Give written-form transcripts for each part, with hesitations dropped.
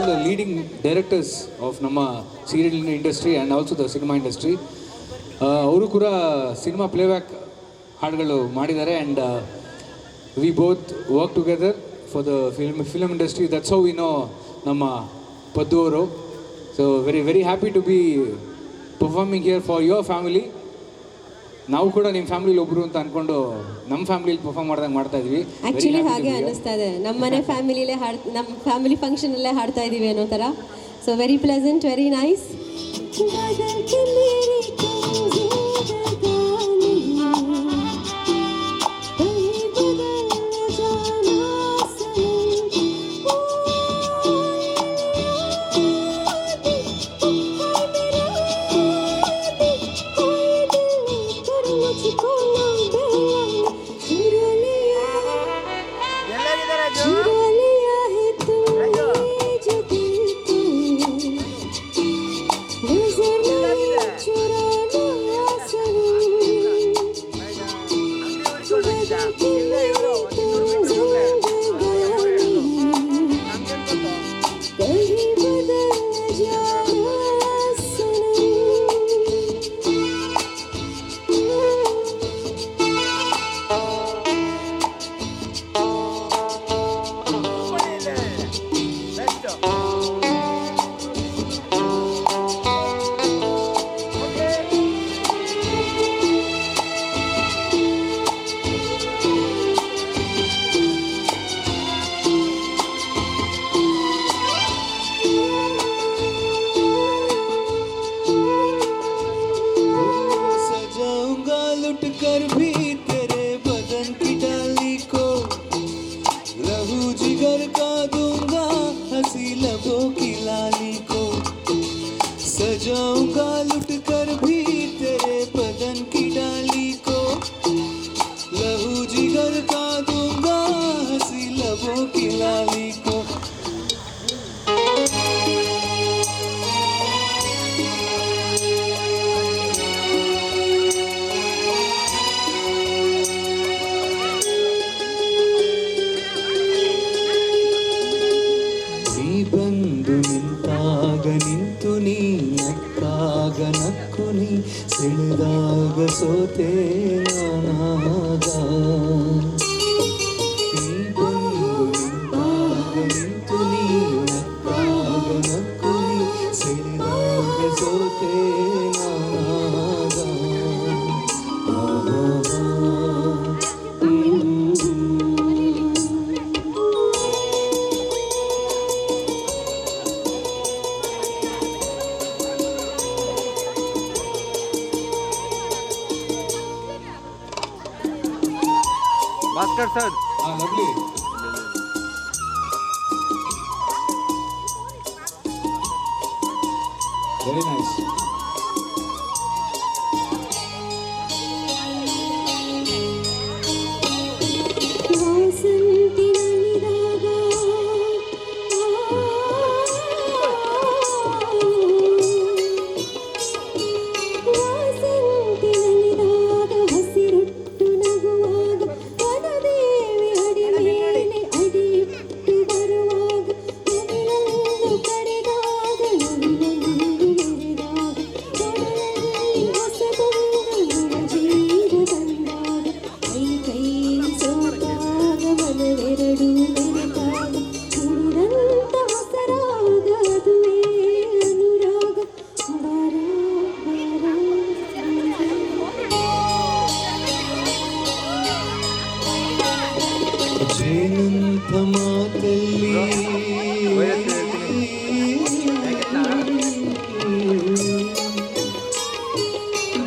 all the leading directors of ನಮ್ಮ serial industry and also the cinema industry. ಅವರು ಕೂಡ cinema playback ಹಾಡುಗಳು ಮಾಡಿದ್ದಾರೆ and we both work together for the film industry. That's how we know ನಮ್ಮ ಪದ್ದು ಅವರು. So very happy to be performing here for your family. ನಾವು ಕೂಡ ನಿಮ್ಮ ಫ್ಯಾಮಿಲಿಲಿ ಒಬ್ಬರು ಅಂತ ಅಂದ್ಕೊಂಡು ನಮ್ಮ ಫ್ಯಾಮಿಲಿಲಿ ಪರ್ಫಾರ್ಮ್ ಮಾಡ್ದಂಗೆ ಮಾಡ್ತಾ ಇದ್ವಿ. ಆ್ಯಕ್ಚುಲಿ ಹಾಗೆ ಅನ್ನಿಸ್ತಾ ಇದೆ, ನಮ್ಮ ಮನೆ ಫ್ಯಾಮಿಲಿಲೇ ನಮ್ಮ ಫ್ಯಾಮಿಲಿ ಫಂಕ್ಷನಲ್ಲೇ ಹಾಡ್ತಾ ಇದ್ದೀವಿ ಅನ್ನೋ ಥರ. So very pleasant, very nice. कर भी तेरे बदन की डाली को लहू जिगर का दूंगा हंसी लबों की लाली को सजाऊंगा लुट कर भी तेरे बदन की डाली को लहू जिगर का दूंगा हंसी लबों की लाली को ಬಂದು ನಿಂತಾಗ ನಿಂತು ನೀ ನಕ್ಕಾಗ ನಕ್ಕು ನೀ ಸೆಳೆದಾಗ ಸೋತೆ ನಾನಾಗ ನೀ ಬಂದು ನಿಂತಾಗ ನಿಂತು ನೀ ನಕ್ಕಾಗ ನಕ್ಕು ನೀ ಸೆಳೆದಾಗ ಸೋತೆ ನಾನಾಗ Bhaskar sir. Lovely. Very nice. ಜೇನಂತ ಮಾತಲ್ಲಿ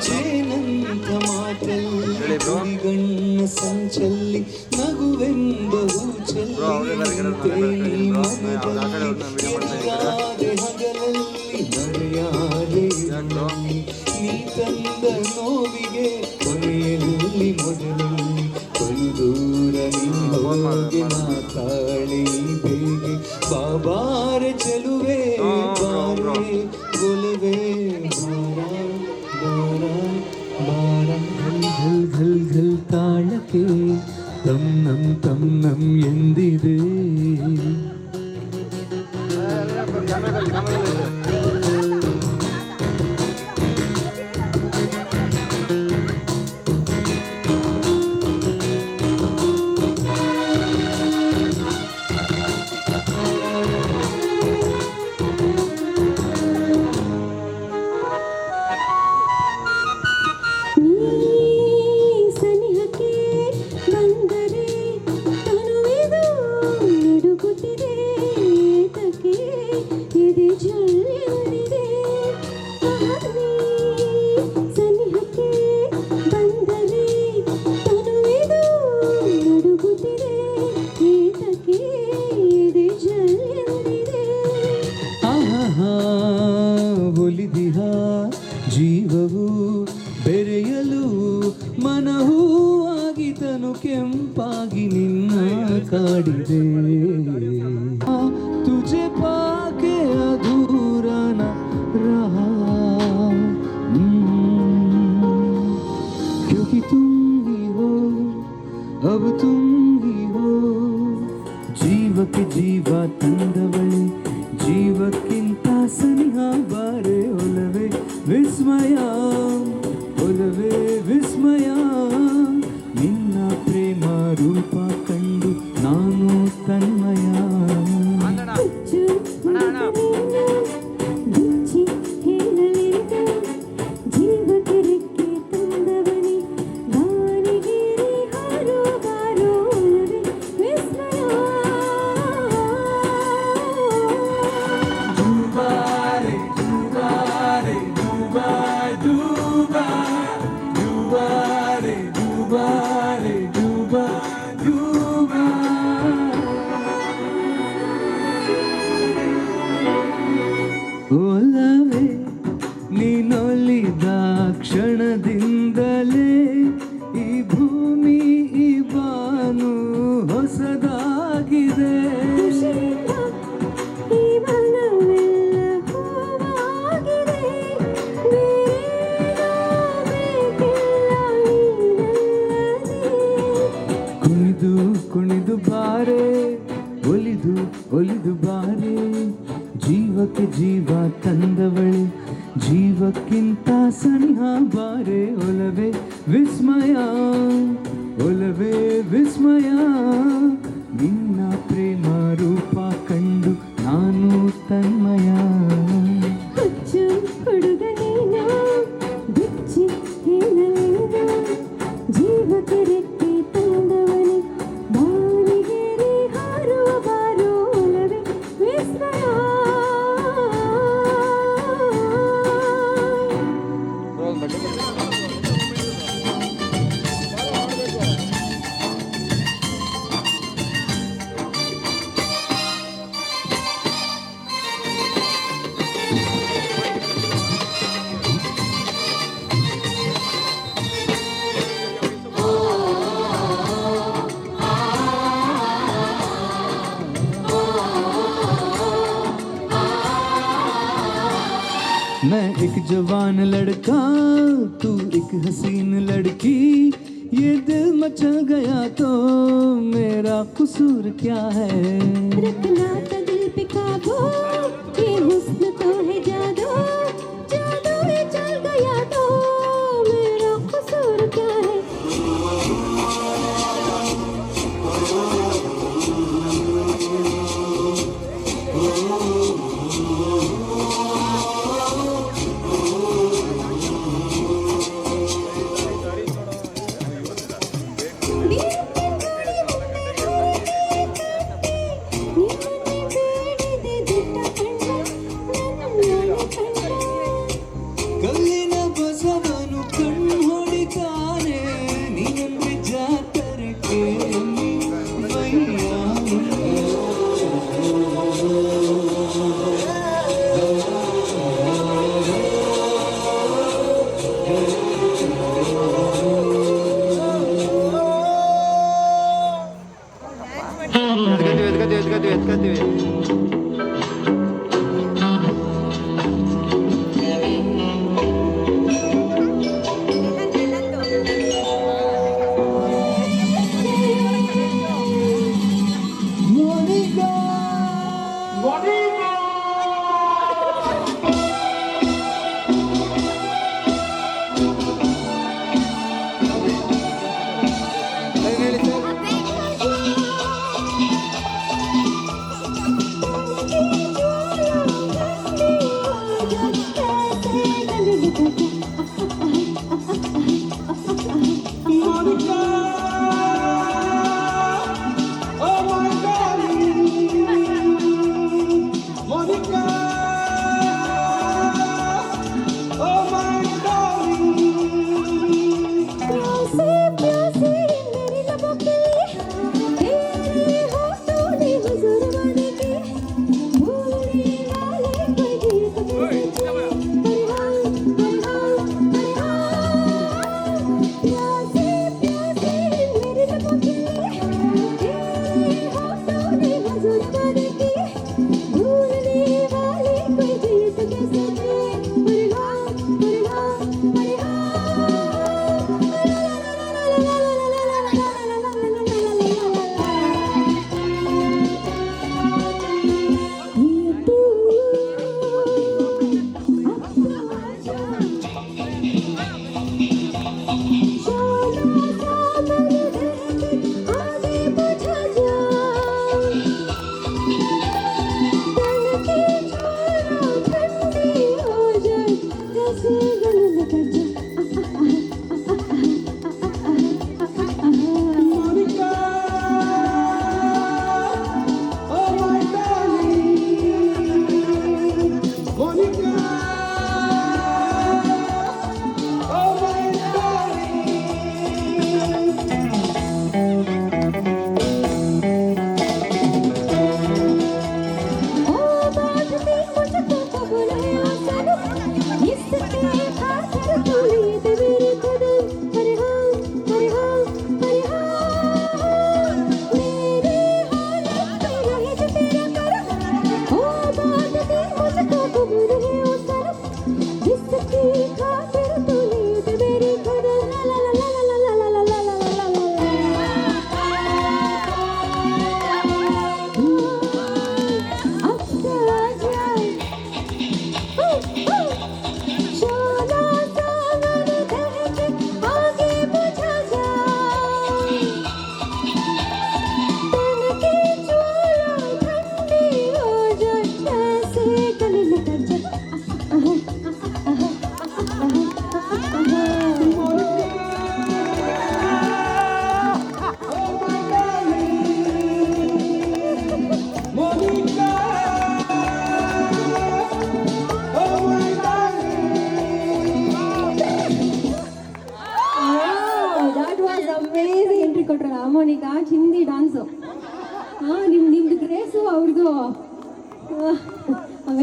ಜೇನಂತ ಮಾತಲ್ಲಿ ಗಣ್ಣ ಸಂಚಲ್ಲಿ ನಗುವೆಂಬ ಹೂಚಲ್ಲಿ ಹಗಲಲ್ಲಿ ಮರೆಯಾದೆ ನೀ ತಂದ ನೋವಿಗೆ ಕೊನೆಯಲ್ಲಿ ಮೊದಲಲ್ಲಿ ದೂರ ಹೋಗಿ ಮಾತಾಡಿ ಬೇಗೆ ಬಾಬಾರ ಚಲುವೆ ಬಾರೆ ಗೊಲುವೆ ಬಾರ ಬಾರ ಘಲ್ ಘಲ್ ಘಲ್ ತಾಳಕ್ಕೆ ತಮ್ ನಮ್ ಎಂದಿದೆ ಸನಿಹಕ್ಕೆ ಬಂದರೆ ತನುವಿದು ನಡುಗುತ್ತಿದೆ ಏತಕ್ಕೆ ಎದೆ ಜಲ್ಲೆಂದಿದೆ ಸನಿಹಕ್ಕೆ ಬಂದರೆ ತನುವಿದು ನಡುಗುತ್ತಿದೆ ಏತಕ್ಕೆ ಎದೆ ಜಲ್ಲೆಂದಿದೆ ಆಹಾ ಒಲಿದಿಹ ಜೀವವು ಬೆರೆಯಲು ಮನವೂ ಆಗಿತನು ಕೆಂಪಾಗಿ ನಿನ್ನ ಕಾಡಿದೆ ತುझे पाके अधूरा न रहा क्योंकि तुम ही हो अब तुम ही हो ಜೀವಕ್ಕೆ ಜೀವ ತಂದವಳೆ ಜೀವಕ್ಕಿಂತ ಸನಿಹ ಬಾರೆ ಒಲವೇ ವಿಸ್ಮಯ ಒಲವೇ ವಿಸ್ಮಯ ನಿನ್ನ ಪ್ರೇಮ ರೂಪ ಕಂಡು ನಾನು ತನ್ಮಯ ಹುಚ್ಚು ಬಿಚ್ಚಿ ಹೇಳಲಿದೆ ಜೀವಕ್ಕೆ ರೆಕ್ಕೆ ತಂದವನೇ ದಾರಿಗೇರಿ ಹಾರೋ ಬಾರೋ ಒಲವೇ ವಿಸ್ಮಯ Dubare Dubare Dubai Dubai Dubare Dubare Dubai Dubai ಒಲವೇ ನೀನೊಲಿದ ಕ್ಷಣದಿಂದಲೇ ಈ ಭೂಮಿ ಈ ಬಾನು ಹೊಸದಾಗಿದೆ ಖುಷಿಯಿಂದ ಈ ಮನವೆಲ್ಲ ಹೂವಾಗಿದೆ ಬೇರೇನೋ ಬೇಕಿಲ್ಲ ನೀನಲ್ಲದೆ ಕುಣಿದು ಕುಣಿದು ಬಾರೆ ಒಲಿದು ಒಲಿದು ಬಾರೆ ಜೀವಕ್ಕೆ ಜೀವ ತಂದವಳೆ ಜೀವಕ್ಕಿಂತ ಸನಿಹ ಬಾರೆ ಒಲವೇ ವಿಸ್ಮಯ ಒಲವೇ ವಿಸ್ಮಯ ನಿನ್ನ ಪ್ರೇಮ ರೂಪ ಕಂಡು ನಾನು ತನ್ಮಯ ಹುಚ್ಚು ಹುಡುಗ ನೀನು ಬಿಚ್ಚಿ ಹೇಳಲೇನು ಜೀವಕ್ಕೆ ರೆಕ್ಕೆ ತಂದವನೇ ದಾರಿಗೇರಿ ಹಾರುವ ಬಾರೋ ಒಲವೇ ವಿಸ್ಮಯ मैं एक जवान लड़का तू एक हसीन लड़की ये दिल मचल गया तो मेरा कसूर क्या है रखना था दिल पे काबू ये हुस्न तो है जादू जादू ही चल गया तो मेरा कसूर क्या है ಕಲ್ಲಿನ ಬಸವನು ಕಣ್ಣು ಹೊಡಿತಾನೆ ನೀನಂದ್ರೆ ಜಾತರಕ್ಕೆ ಎತ್ಕತ್ತೀವಿ Monica!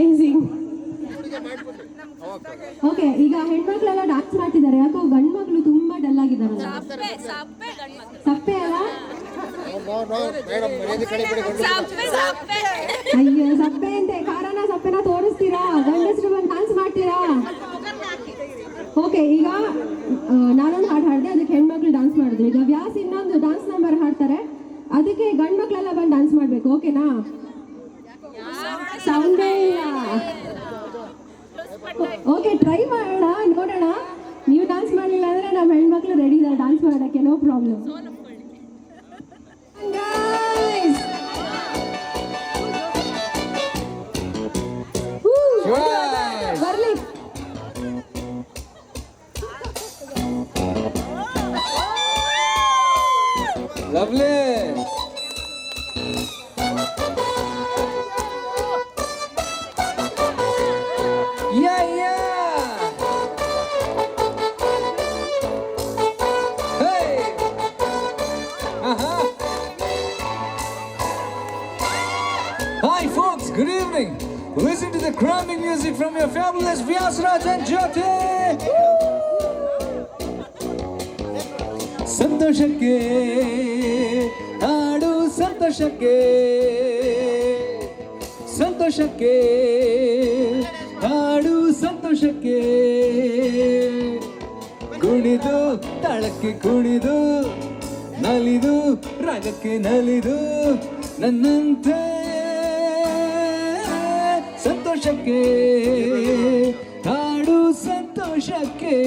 ಅಮೇಝಿಂಗ್. ಓಕೆ, ಈಗ ಹೆಣ್ಮಕ್ಳೆಲ್ಲ ಡಾನ್ಸ್ ಮಾಡ್ತಿದ್ದಾರೆ, ಯಾಕೋ ಗಂಡು ಮಕ್ಳು ತುಂಬಾ ಡಲ್ ಆಗಿದಾರಲ್ಲ? ಸಪ್ಪೆ ಅಲ್ಲ? ಅಯ್ಯೋ, ಸಪ್ಪೆ ಅಂತೆ. ಕಾರಣ ಸಪ್ಪೆನ ತೋರಿಸ್ತೀರಾ? ಗಂಡಸ್ರು ಬಂದು ಡಾನ್ಸ್ ಮಾಡ್ತೀರಾ? ಓಕೆ, ಈಗ ನಾನೊಂದು ಹಾಡು ಹಾಡಿದೆ, ಅದಕ್ಕೆ ಹೆಣ್ಮಕ್ಳು ಡಾನ್ಸ್ ಮಾಡಿದ್ರು. ಈಗ ವ್ಯಾಸ್ ಇನ್ನೊಂದು ಡಾನ್ಸ್ ನಂಬರ್ ಹಾಡ್ತಾರೆ, ಅದಕ್ಕೆ ಗಂಡು ಮಕ್ಳೆಲ್ಲ ಬಂದು ಡಾನ್ಸ್ ಮಾಡ್ಬೇಕು. ಓಕೆನಾ? ಸೌಂಡೇ ಇಲ್ಲ. ಓಕೆ, ಟ್ರೈ ಮಾಡೋಣ, ನೋಡೋಣ. ನೀವು ಡಾನ್ಸ್ ಮಾಡಲಿಲ್ಲ ಅಂದ್ರೆ ನಮ್ಮ ಹೆಣ್ಮಕ್ಳು ರೆಡಿ ಇದ್ದಾರೆ ಡಾನ್ಸ್ ಮಾಡೋಕ್ಕೆ, ನೋ ಪ್ರಾಬ್ಲಮ್. ಬರ್ಲಿ. Lovely. Yeah, yeah. Hey. Hi folks, good evening. Listen to the cramming music from your fabulous Vyasraj and Jyoti. ಸಂತೋಷಕ್ಕೆ ಹಾಡು, ಸಂತೋಷಕ್ಕೆ ಸಂತೋಷಕ್ಕೆ ಹಾಡು, ಸಂತೋಷಕ್ಕೆ ಕುಣಿದು ತಾಳಕ್ಕೆ ಕುಣಿದು ನಲಿದು ರಾಗಕ್ಕೆ ನಲಿದು ನನ್ನಂತೆ ಸಂತೋಷಕ್ಕೆ ಹಾಡು, ಸಂತೋಷಕ್ಕೆ.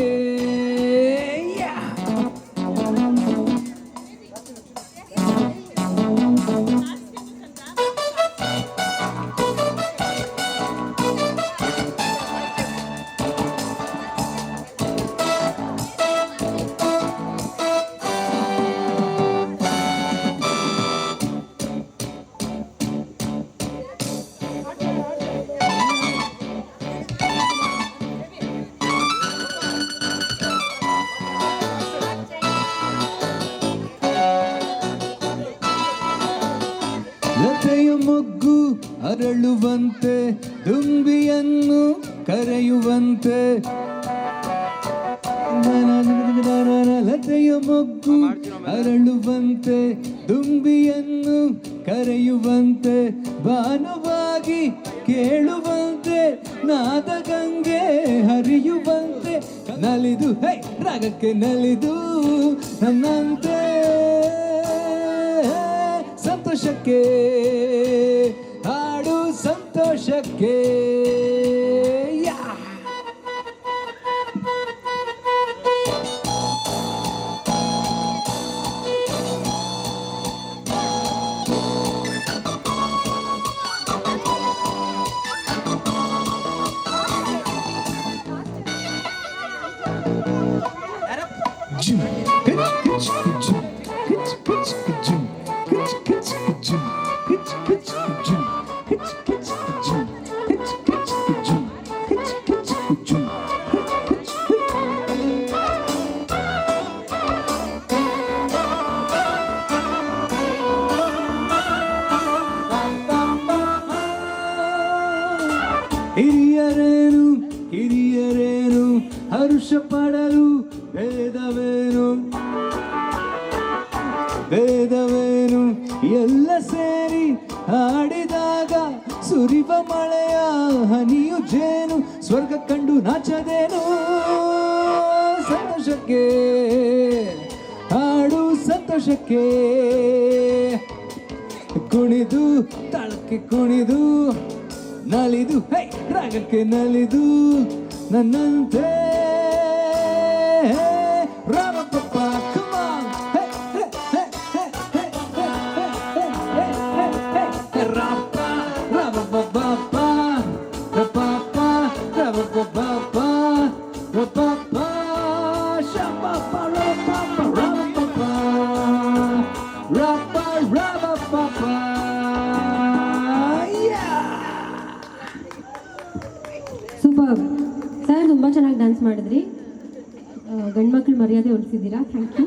ಲತೆಯ ಮೊಗ್ಗು ಅರಳುವಂತೆ, ದುಂಬಿಯನ್ನು ಕರೆಯುವಂತೆ. ಲತೆಯ ಮೊಗ್ಗು ಅರಳುವಂತೆ, ದುಂಬಿಯನ್ನು ಕರೆಯುವಂತೆ, ಭಾನುವಾಗಿ ಕೇಳುವಂತೆ, ನಾದ ಗಂಗೆ ಹರಿಯುವಂತೆ, ನಲಿದು ಹೇ ರಾಗಕ್ಕೆ ನಲಿದು ನನ್ನಂತೆ ಸಂತೋಷಕ್ಕೆ ಹಾಡು, ಸಂತೋಷಕ್ಕೆ. ಹಿರಿಯರೇನು ಹಿರಿಯರೇನು ಹರುಷ ಪಡಲು ಭೇದವೇನು ಭೇದವೇನು, ಎಲ್ಲ ಸೇರಿ ಹಾಡಿದಾಗ ಸುರಿವ ಮಳೆಯ ಹನಿಯು ಜೇನು, ಸ್ವರ್ಗ ಕಂಡು ನಾಚದೇನು ಸಂತೋಷಕ್ಕೆ ಹಾಡು, ಸಂತೋಷಕ್ಕೆ ಕುಣಿದು ತಾಳಕ್ಕೆ ಕುಣಿದು ನಲಿದು ಹೇ ರಾಗಕ್ಕೆ ನಲಿದು ನನ್ನಂತೆ ರಾಮಪ್ಪ ಕುಮಾರ್ ರಾಮ ರಾಮಪ್ಪ ರಪ್ಪ ರಾಮಪ್ಪ ರಪ್ಪ ಶಪ್ಪ ರಾಮಪ್ಪ ರಪ್ಪ ರಾಮಪ್ಪ. ಸೂಪರ್ ಸರ್, ತುಂಬ ಚೆನ್ನಾಗಿ ಡ್ಯಾನ್ಸ್ ಮಾಡಿದ್ರಿ. ಗಂಡ್ಮಕ್ಳು ಮರ್ಯಾದೆ ಉಳಿಸಿದ್ದೀರಾ, ಥ್ಯಾಂಕ್ ಯು.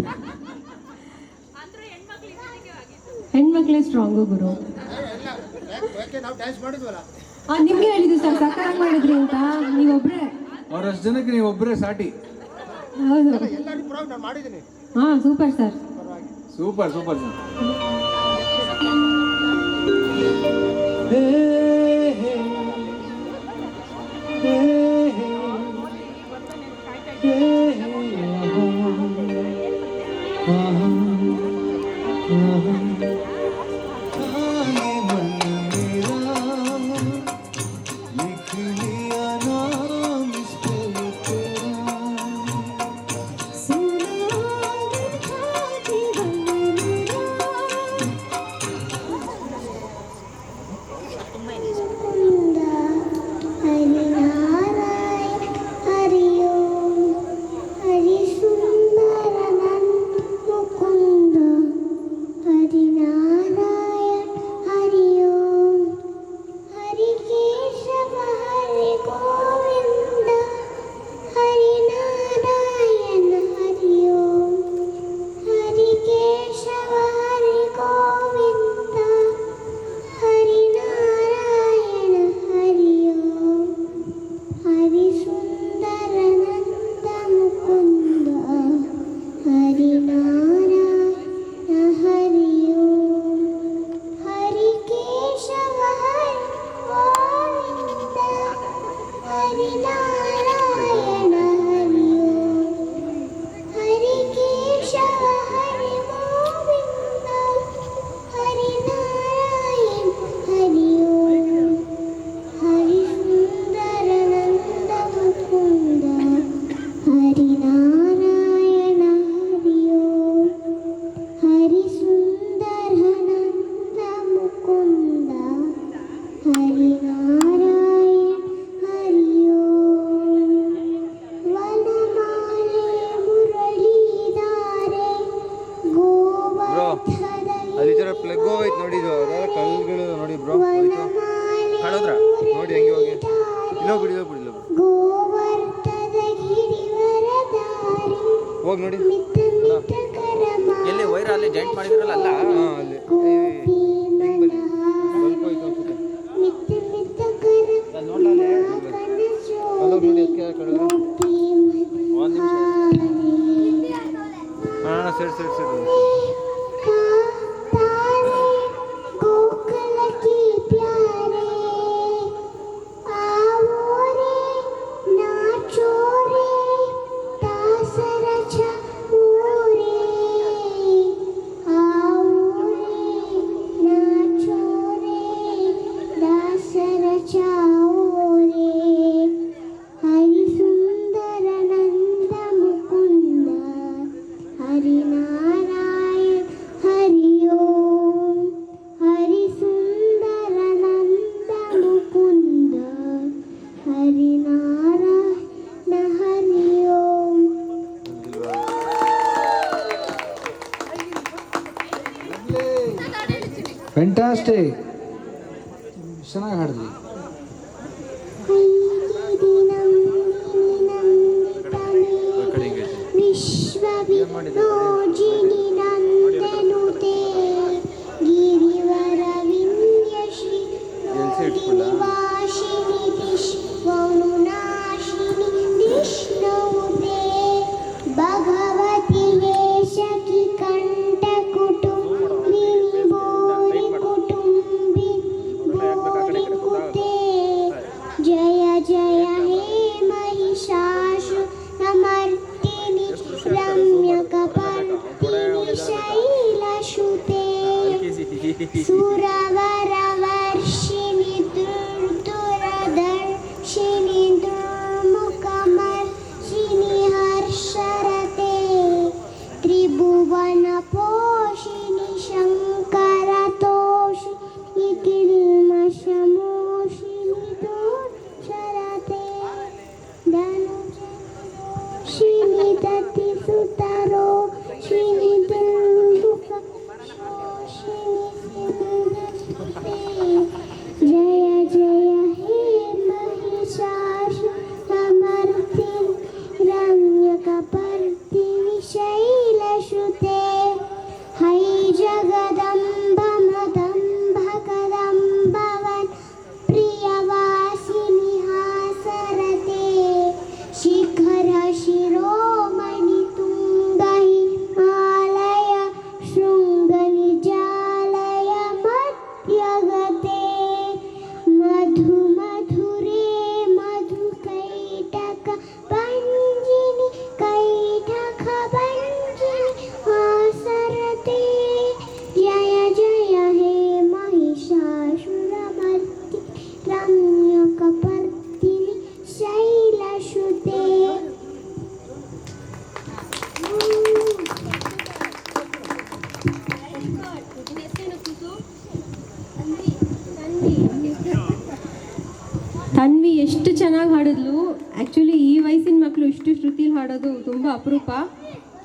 ಹೆಣ್ಮಕ್ಳೇ ಸ್ಟ್ರಾಂಗು ಗುರು. ನಿಮ್ಗೆ ಹೇಳಿದ್ದು ಸರ್ ಸಕ್ಕತ್ತಾಗಿ ಮಾಡಿದ್ರಿ ಅಂತ. ನೀವೊಬ್ರೆ. ಅವರಷ್ಟು ಜನಕ್ಕೆ ನೀವು ಒಬ್ಬರೇ ಸಾಟಿ. ಹೌದು. ಹಾ super sir. Super super sir. ಅಲ್ಲಿ ಈ ಥರ ಪ್ಲಗ್ ಹೋಯ್ತು ನೋಡಿ, ಇದು ಅದೆಲ್ಲ ಕಲ್ಲುಗಳು ನೋಡಿ ಬ್ರೋ, ಹೋಯ್ತು ಕಾಣೋದ್ರ ನೋಡಿ ಹೆಂಗೆ ಹೋಗಿ ಇಲ್ಲೋಗ್ಬಿಡಿ ಹೋಗಿ ನೋಡಿ. ಎಲ್ಲಿ ವೈರ್ ಅಲ್ಲಿ ಜಾಯಿಂಟ್ ಮಾಡಿದ್ರಲ್ಲ ಅಲ್ಲ, ಹಾಂ ಅಲ್ಲಿ ಹೆಂಗೆ ಬನ್ನಿ ಸ್ವಲ್ಪ ಹೋಯ್ತು ಅನ್ಸುತ್ತೆ. ಅಲ್ಲೋಗಿ ನೋಡಿ ಅದಕ್ಕೆ ಕಡಿದ್ರೆ ಒಂದು ನಿಮಿಷ. ಹಾಂ ಸರಿ ಫ್ಯಾಂಟಾಸ್ಟಿಕ್, ಚೆನ್ನಾಗಿ ಹಾಡಿದ್ವಿ. सुरवरवर्षिणि दुर्दुरदर्शिनि दुर्मुखमर्षिणि हर्षरते त्रिभुवनपोषिणि शङ्करतोषिणि किल्मषमोषिणि दुर्शरते धनुषिणि दतिसुतरोषिणि दुर्मुख ತನ್ವಿ ಎಷ್ಟು ಚೆನ್ನಾಗಿ ಹಾಡಿದ್ಲು. ಆ್ಯಕ್ಚುಲಿ ಈ ವಯಸ್ಸಿನ ಮಕ್ಕಳು ಇಷ್ಟು ಶ್ರುತಿಲಿ ಹಾಡೋದು ತುಂಬ ಅಪರೂಪ.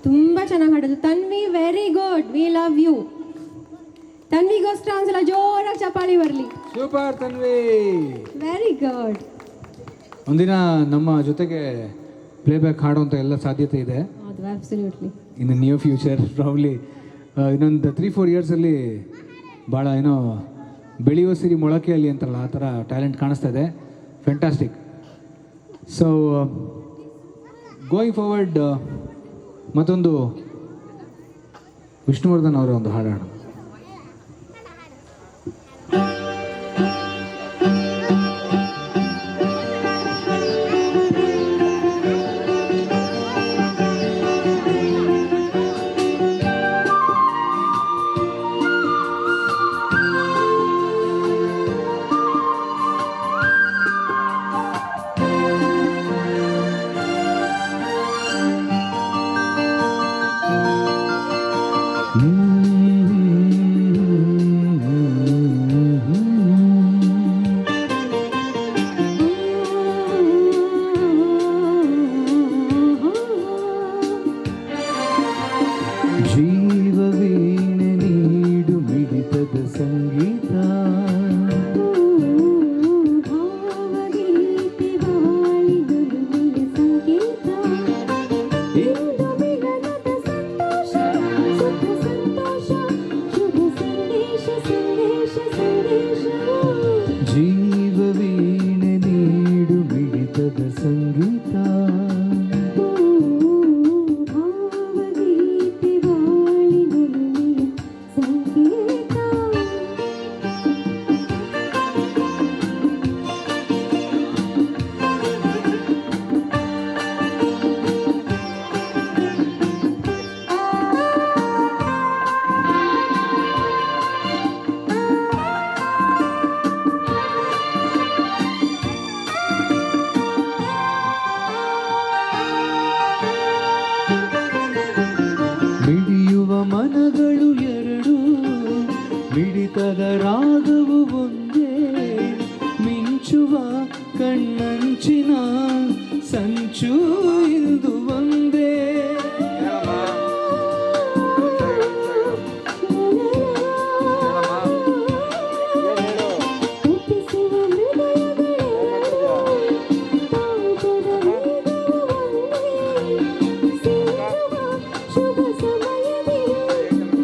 ತುಂಬ ಚೆನ್ನಾಗಿ ಹಾಡಿದ್ಲು Tanvi. Very good, we love you. ತನ್ವಿಗೋಸ್ಕರ ಒಂದ್ಸಲ ಜೋರಾಗಿ ಚಪ್ಪಾಳಿ ಬರಲಿ. ಸೂಪರ್ ತನ್ವಿ. Very good. ಒಂದಿನ ನಮ್ಮ ಜೊತೆಗೆ ಪ್ಲೇಬ್ಯಾಕ್ ಹಾಡುವಂಥ ಎಲ್ಲ ಸಾಧ್ಯತೆ ಇದೆ. ಹೌದು, absolutely. In near future probably ಇನ್ನೊಂದು 3-4 ಇಯರ್ಸಲ್ಲಿ ಭಾಳ ಏನೋ ಬೆಳೆಯುವ ಸಿರಿ ಮೊಳಕೆಯಲ್ಲಿ ಅಂತಾರಲ್ಲ ಆ ಥರ ಟ್ಯಾಲೆಂಟ್ ಕಾಣಿಸ್ತಾ ಇದೆ. ಫ್ಯಾಂಟಾಸ್ಟಿಕ್. ಸೊ ಗೋಯಿಂಗ್ ಫಾರ್ವರ್ಡ್ ಮತ್ತೊಂದು ವಿಷ್ಣುವರ್ಧನ್ ಅವರ ಒಂದು ಹಾಡು ಹಾಡು. ಜೀವವೀಣೆ ನೀಡು ಮಿಡಿತದ ಸಂಗೀತ, ಭಾವಗೀತೆ ಬಾಳಿನುಲಿಯ ಸಂಕೇತ. ಇಂದು ಮಿಲನದ ಸಂತೋಷ, ಸುಖ ಸಂತೋಷ, ಶುಭ ಸಂದೇಶ ಸಂದೇಶ ಸಂದೇಶ. ಜೀವವೀಣೆ ನೀಡು ಮಿಡಿತದ ಸಂಗೀತ, ಭಾವಗೀತೆ ಬಾಳಿನುಲಿಯ ಸಂಕೇತ. ಮಿಡಿಯುವ ಮನಗಳು ಎರಡು, ಮಿಡಿತದ ರಾಗವು ಒಂದೇ, ಮಿಂಚುವ ಕಣ್ಣಂಚಿನ ಸಂಚು ಇಂದು ಒಂದೇ. ಹುಟ್ಟಿಸುವ ಹೃದಯಗಳೆರಡು, ತಾಪದ ವೇಗವು ಒಂದೇ. ಸೇರುವ ಶುಭ ಸಮಯದಿ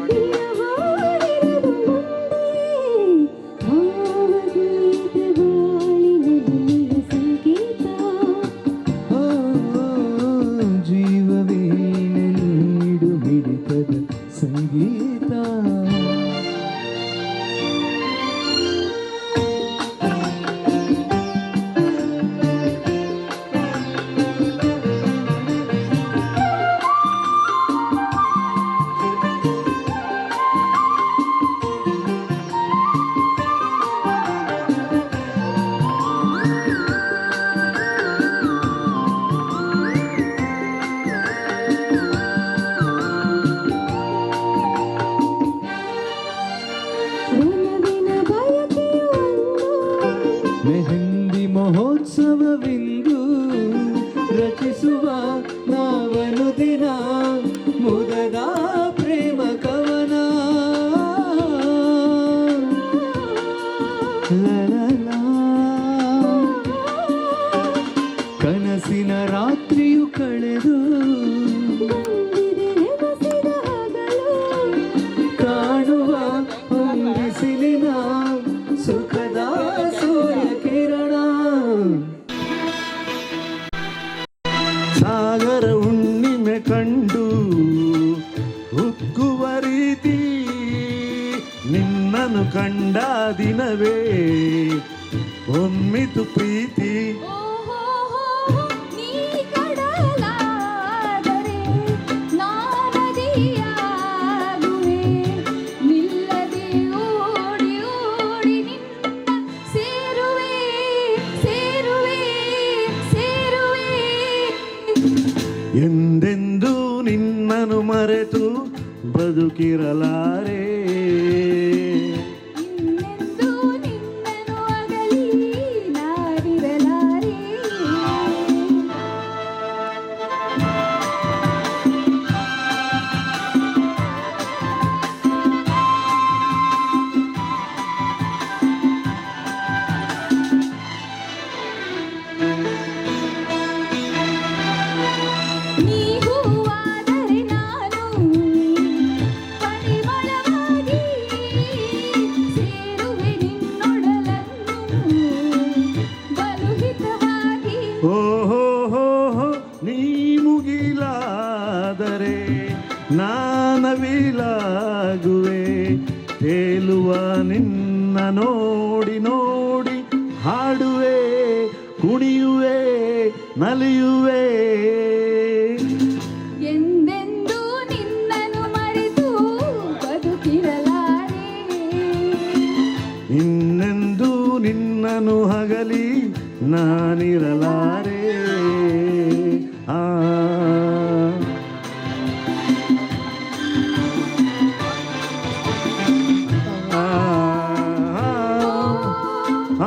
ನಿನ್ನ ಹಾಡಿರುವುದು ಒಂದೇ. ಭಾವಗೀತೆ ಬಾಳಿನುಲಿಯ ಸಂಕೇತ. ಓ, ಜೀವವೀಣೆ ನೀಡು ಮಿಡಿತದ ಸಂಗೀತ. ಒಲವಿನ ಬಯಕೆಯು ಒಂದು, ಮೆಹಂದಿ ಮಹೋತ್ಸವವಿಂದು ರಚಿಸುವ ನಾವನು ದಿನ ಮುದದ ಪ್ರೇಮ ಕವನ. ಲಲಲಾ. ಕನಸಿನ ರಾತ್ರಿಯು ಕಳೆದು ಬಂದಿದೆ ಹೆಗಸಿದ ಹಗಲು. ಕಾಣುವ ಹೊಂದಿಸಿಲಿನ ಸುಖದ ಸೂರ್ಯ ಕಿರಣ. ಸಾಗರ ಹುಣ್ಣಿಮೆ ಕಂಡು ಉಕ್ಕುವ ರೀತಿ ನಿನ್ನನ್ನು ಕಂಡ ದಿನವೇ ಒಮ್ಮಿತು ಪ್ರೀತಿ. ನೀ ಕಡಲಾದರೆ ನಾ ನದಿಯಾಗುವೆ, ನಿಲ್ಲದೆ ಓಡಿ ಓಡಿ ನಿನ್ನ ಸೇರುವೆ ಸೇರುವೆ ಸೇರುವೆ. ಎಂದೆಂದೂ ನಿನ್ನನ್ನು ಮರೆತು ಬದುಕಿರಲಾರೆ. ಇನ್ನೆಂದೂ ನಿನ್ನನ್ನು ಅಗಲಿ ನಾನಿರಲಾರೆ. ನಾನವಿಲಾಗುವೆ ತೇಲುವ ನಿನ್ನ ನೋಡಿ ನೋಡಿ ಹಾಡುವೆ ಕುಣಿಯುವೆ ನಲಿಯುವೆ ಎಂದೆಂದೂ ನಿನ್ನನ್ನು ಮರೆತು ಬದುಕಿರಲಾರೆ ಇನ್ನೆಂದು ನಿನ್ನನು ಹಗಲಿ ನಾನಿರಲಾರೆ ಆ ಆ, ಆ,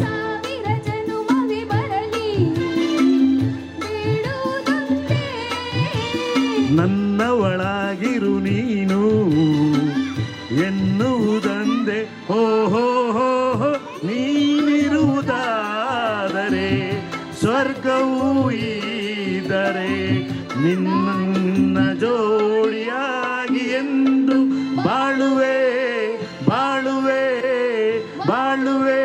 ಸಾವಿರ ಜನುಮವೇ ಬರಲಿ ಬೇಡುವುದೊಂದೇ ನನ್ನ ಒಳಗಿರು ನೀನು ಎನ್ನುವುದಂದೆ ಓಹೋ ನೀನಿರುವುದಾದರೆ ಸ್ವರ್ಗವೂ ಇದ್ದರೆ ನಿನ್ನ ಜೋಡಿಯಾಗಿ ಎಂದು ಬಾಳುವೆ ಬಾಳುವೆ ಬಾಳುವೆ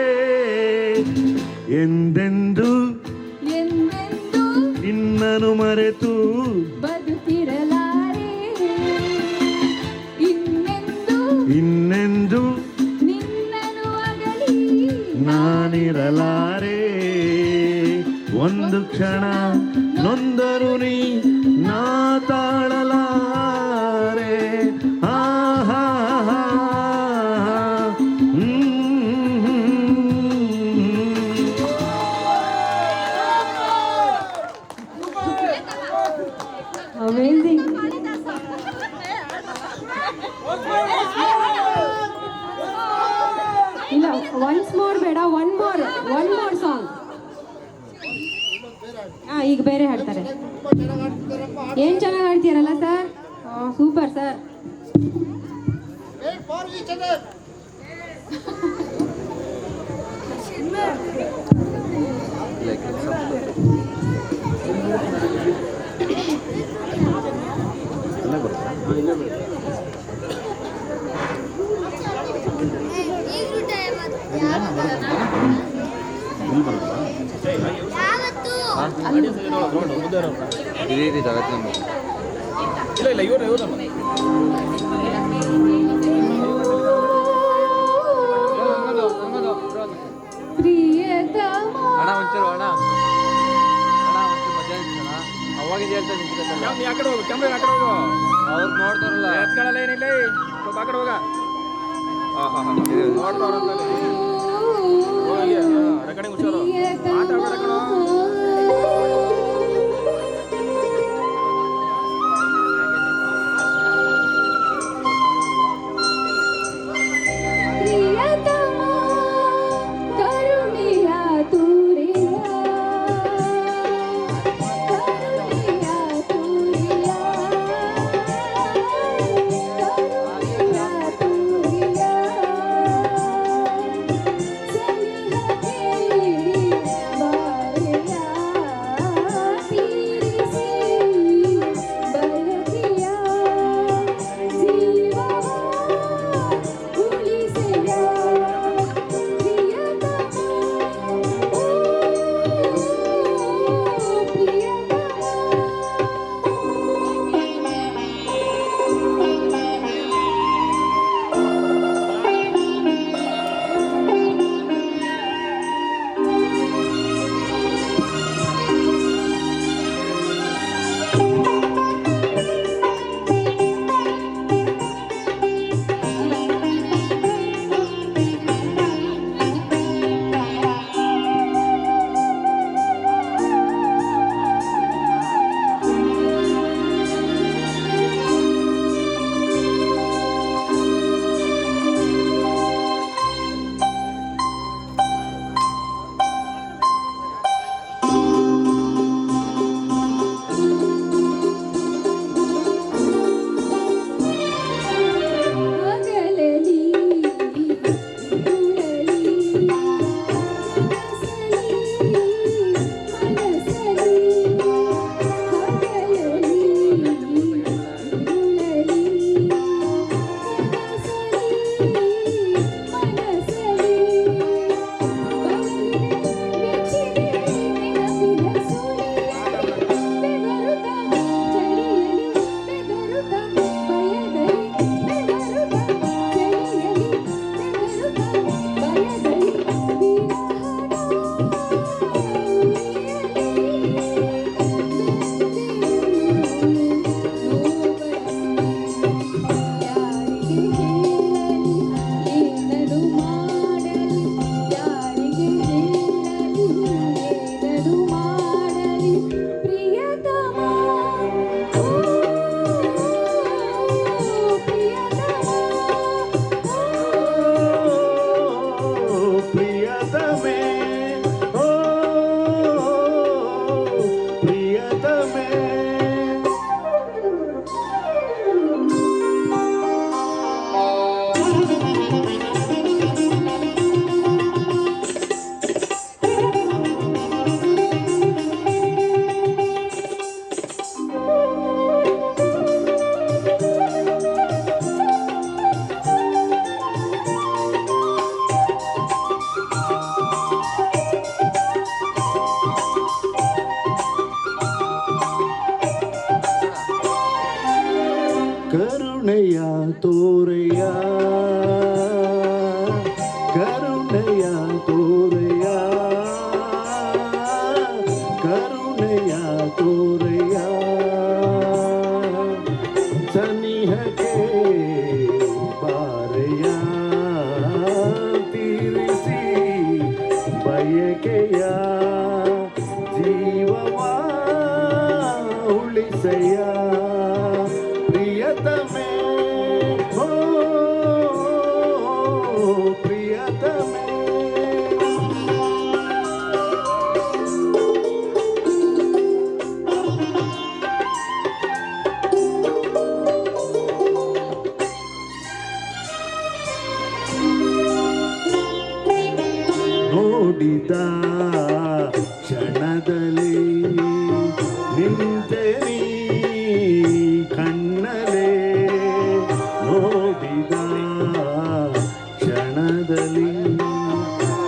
ಎಂದೆಂದು ಎಂದೆಂದೂ ನಿನ್ನನು ಮರೆತು ಬದುಕಿರಲಾರೆ ಇನ್ನೆಂದು ನಿನ್ನನು ಅಗಲಿ ನಾನಿರಲಾರೆ ಒಂದು ಕ್ಷಣ ನೊಂದರು ನೀ ನಾ ತಾಳಲಾರೆ ಆಹಾ ಅಮೇಜಿಂಗ್ ಇಲ್ಲ ಒನ್ಸ್ ಮೋರ್ ಬೇಡ ಒನ್ ಮೋರ್ ಸಾಂಗ್ ಈಗ ಬೇರೆ ಹಾಡ್ತಾರೆ ಏನ್ ಚೆನ್ನಾಗಿ ಹಾಡ್ತೀರಲ್ಲ ಸರ್ ಸೂಪರ್ ಸರ್ ಇದೇ ಜಗತ್ತಿನ ಇಲ್ಲ ಇವರು ಪ್ರಿಯತಮ ಅಣ್ಣ ಒಂಚೂರು ಅಣ್ಣ ಒಂಚೂರು ಮಧ್ಯಾಹ್ನ ಅವಾಗಿಂದ ಹೇಳ್ತಾ ನಿಂತಿದ್ದೆ ಆ ಕಡೆ ಹೋಗು ಕ್ಯಾಮ್ರಾ ಆ ಕಡೆ ಹೋಗು ಅವ್ರು ನೋಡ್ತಾರಲ್ಲ ಎತ್ಕೊಳ್ಳಲ್ಲ ಏನಿಲ್ಲ ಸ್ವಲ್ಪ ಆ ಕಡೆ ಹೋಗ ನೋಡ್ತಾವ್ರಂತ ರೆಕಾರ್ಡಿಂಗ್ ಹುಷಾರು ಮಾತಾಡ್ಬೇಡ ಕಣೋ. ಪ್ರಿಯತಮ ಕರುಣಿಯ ತೂರಿಯ ಬಯಕೆಯ ಜೀವವ ಉಳಿಸಯ್ಯ ಪ್ರಿಯತಮೇ ಓ ಪ್ರಿಯತಮೇ. ನೋಡಿದ ಕ್ಷಣದಲ್ಲಿ ನಿಂತೆ ನೀ ಕಣ್ಣಲೆ ನೋಡಿದ ಕ್ಷಣದಲ್ಲಿ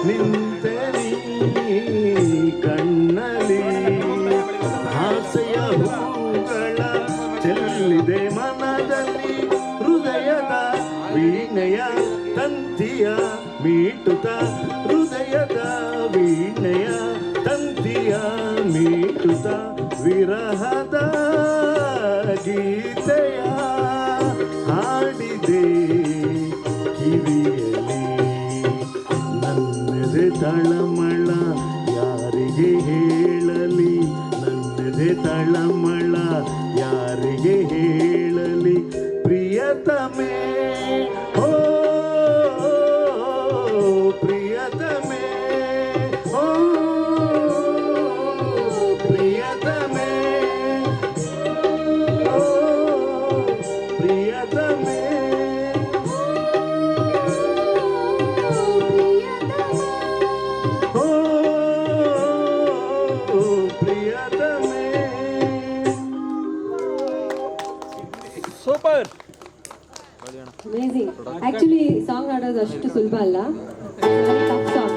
ನಿಂತೆ ನೀ ಕಣ್ಣಲಿ ಆಸೆಯ ಹೂಗಳ ಚೆಲ್ಲಿದೆ ಮನದಲ್ಲಿ ಹೃದಯದ ವೀಣೆಯ ತಂತಿಯ ಮೀಟುತ್ತ ಹೃದಯದ ವೀಣೆಯ ತಂತಿಯ ಮೀಟುತ್ತ ವಿರಹದ ಗೀತೆಯ ಹಾಡಿದೆ ಕಿವಿಯಲ್ಲಿ ನನ್ನದೆ ತಳಮಳ ಯಾರಿಗೆ ಹೇಳಲಿ ನನ್ನದೆ ತಳಮಳ ಯಾರಿಗೆ ಹೇಳಲಿ ಪ್ರಿಯತಮೇ ಓ ಪ್ರಿಯತಮೇ ಓ ಪ್ರಿಯತಮೇ ಓ ಪ್ರಿಯತಮೇ ಓ ಪ್ರಿಯತಮೇ. ಸೂಪರ್. ಅಮೇಝಿಂಗ್. ಆ್ಯಕ್ಚುಲಿ ಸಾಂಗ್ ಹಾಡೋದು ಅಷ್ಟು ಸುಲಭ ಅಲ್ಲ, ಟಫ್ ಸಾಂಗ್.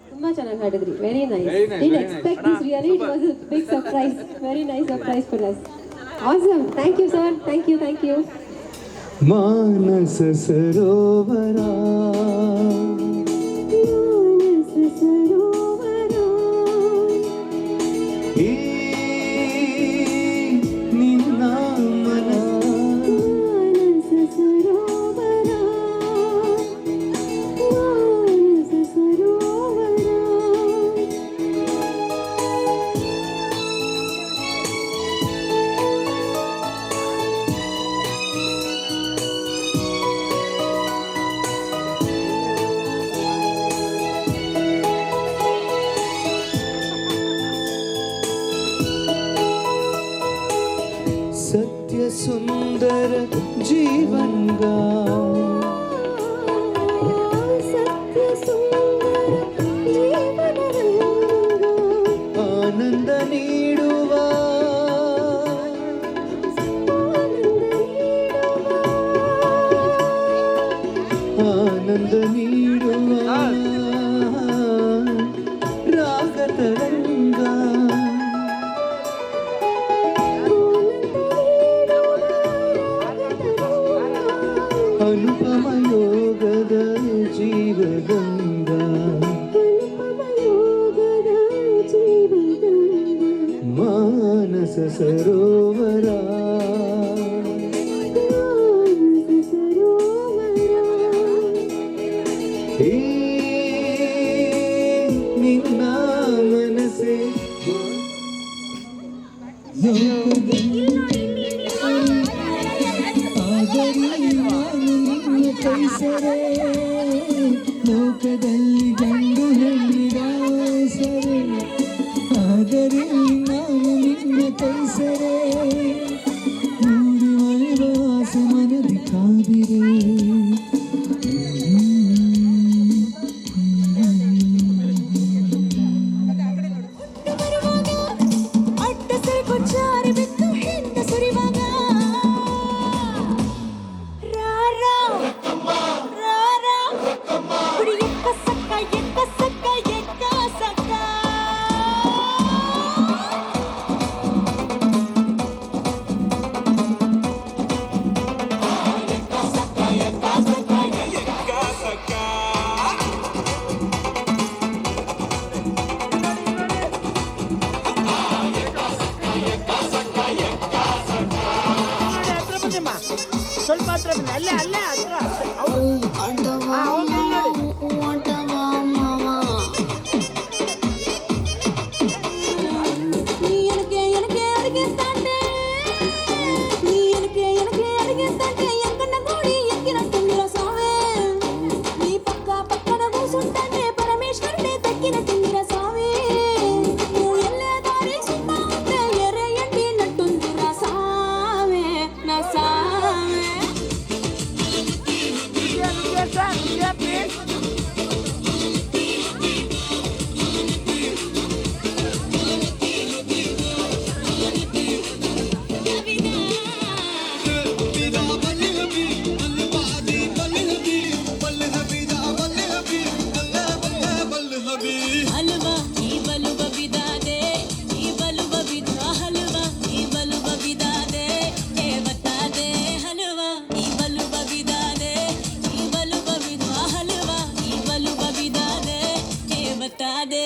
ತುಂಬ ಚೆನ್ನಾಗಿ ಹಾಡಿದ್ರಿ. Very nice. Did expect this really. It was a big surprise. Very nice surprise for us. Awesome. Thank you sir. Thank you. Thank you. Manasa Sarovara Manasa ಸರೋವರ ಈ ನಿನ್ನ ಮನ ಮಾನಸ ಸರೋವರ ಮಾನಸ ಸರೋವರ ಸತ್ಯ ಸುಂದರ ಜೀವಂಗ ಸತ್ಯ ಸುಂದರ ಜೀವನರಂಗ ಆನಂದ ನೀಡುವ ಆನಂದ ನೀಡುವ ರಾಗ ತರಂಗ ಅನುಪಮ ಯೋಗದ ಜೀವಗಂಗ ಮಾನಸ ಸರೋವರ ಈ ನಿನ್ನ ಮನಸ್ಸೆ ಕೈಸರೆ ಲೋಕದಲ್ಲಿ ಗಂಡು ಹೆಣ್ಣಿರ ಸರೆ ಆದರೆ ನಾನು ನಿನ್ನ ಕೈಸರೆ ನೋಡಿ ಮನವಾಸ ಮನದಿ ಕಾದಿರೆ ಸ್ವಲ್ಪ ಹತ್ರ ಬನ್ನಿ. ಅಲ್ಲೇ ಅಲ್ಲೇ ಹತ್ರ. Antava mama, ಕಿನ ತಿಂದಿರ ಸಾವೇ ಎಲ್ಲೇ ದಾರಿ ಸುತ್ತ ಎರೆ ಎಂಟಿ ನಟ್ಟುಂದಿರ ಸಾವೇ ನ ಸಾವೇ ಹಲ್ವಾ ಈ ಬಲುವ ಬಿದಾದೆ ಈ ಬಲುವ ಬಿದ ಹಲ್ವಾ ಈ ಬಲುವ ಬಿದಾದೆ ಏ ಬತ್ತಾದೆ ಹಲ್ವಾ ಈ ಬಲುವ ಬಿದಾದೆ ಈ ಬಲುವ ಬಿದ ಹಲ್ವಾ ಈ ಬಲುವ ಬಿದಾದೆ ಏ ಬತ್ತಾದೆ